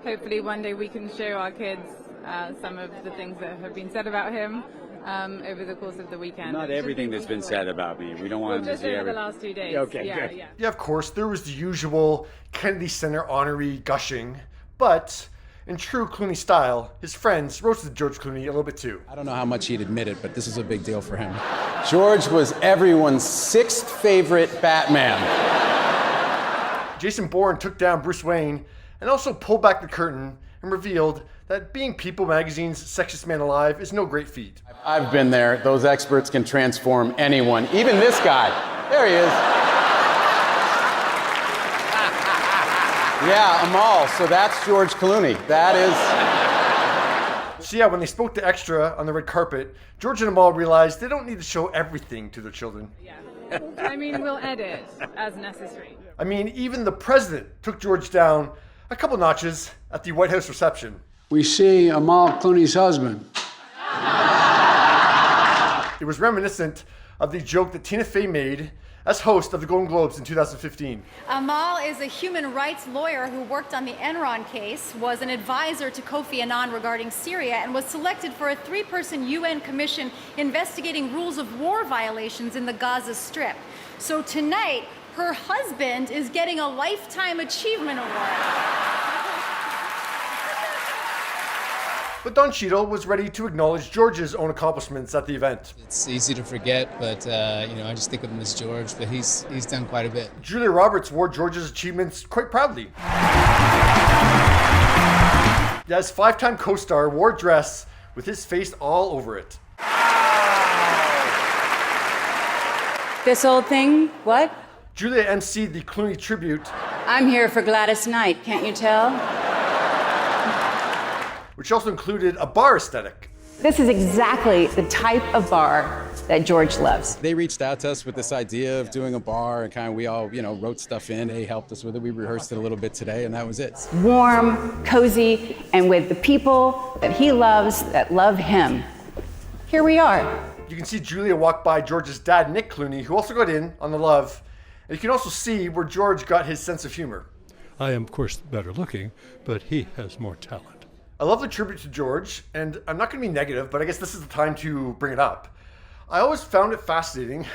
hopefully one day we can show our kids some of the things that have been said about him over the course of the weekend. Not everything that's been said about me. We don't want them to see over the last 2 days. Okay, yeah, good. Yeah, of course, there was the usual Kennedy Center honoree gushing, but in true Clooney style, his friends roasted George Clooney a little bit too. I don't know how much he'd admit it, but this is a big deal for him. George was everyone's sixth favorite Batman. Jason Bourne took down Bruce Wayne and also pulled back the curtain and revealed that being People magazine's sexiest man alive is no great feat. I've been there. Those experts can transform anyone, even this guy. There he is. Yeah, Amal, so that's George Clooney. That is... So yeah, when they spoke to Extra on the red carpet, George and Amal realized they don't need to show everything to their children. Yeah. I mean, we'll edit as necessary. I mean, even the president took George down a couple notches at the White House reception. We see Amal Clooney's husband. It was reminiscent of the joke that Tina Fey made as host of the Golden Globes in 2015. Amal is a human rights lawyer who worked on the Enron case, was an advisor to Kofi Annan regarding Syria, and was selected for a 3-person UN commission investigating rules of war violations in the Gaza Strip. So tonight, her husband is getting a Lifetime Achievement Award. But Don Cheadle was ready to acknowledge George's own accomplishments at the event. It's easy to forget, but I just think of him as George, but he's done quite a bit. Julia Roberts wore George's achievements quite proudly. His 5-time co-star wore a dress with his face all over it. This old thing, what? Julia emceed the Clooney tribute, I'm here for Gladys Knight, can't you tell? which also included a bar aesthetic. This is exactly the type of bar that George loves. They reached out to us with this idea of doing a bar, and kind of we all, wrote stuff in. They helped us with it. We rehearsed it a little bit today, and that was it. Warm, cozy, and with the people that he loves that love him. Here we are. You can see Julia walk by George's dad, Nick Clooney, who also got in on the love. And you can also see where George got his sense of humor. I am, of course, better looking, but he has more talent. I love the tribute to George, and I'm not going to be negative, but I guess this is the time to bring it up. I always found it fascinating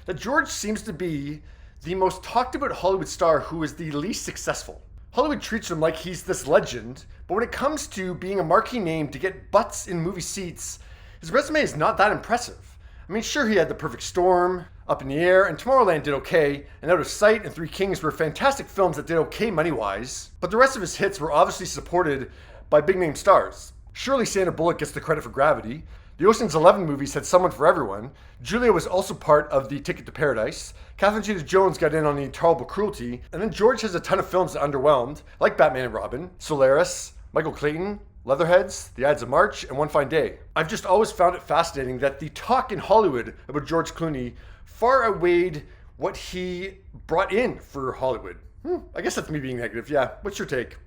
that George seems to be the most talked about Hollywood star who is the least successful. Hollywood treats him like he's this legend, but when it comes to being a marquee name to get butts in movie seats, his resume is not that impressive. I mean, sure, he had The Perfect Storm, Up in the Air, and Tomorrowland did okay, and Out of Sight and Three Kings were fantastic films that did okay money-wise, but the rest of his hits were obviously supported by big-name stars. Surely Sandra Bullock gets the credit for Gravity. The Ocean's 11 movies had someone for everyone. Julia was also part of the Ticket to Paradise. Catherine Zeta-Jones got in on the Intolerable Cruelty. And then George has a ton of films that underwhelmed, like Batman and Robin, Solaris, Michael Clayton, Leatherheads, The Ides of March, and One Fine Day. I've just always found it fascinating that the talk in Hollywood about George Clooney far outweighed what he brought in for Hollywood. I guess that's me being negative. Yeah, what's your take?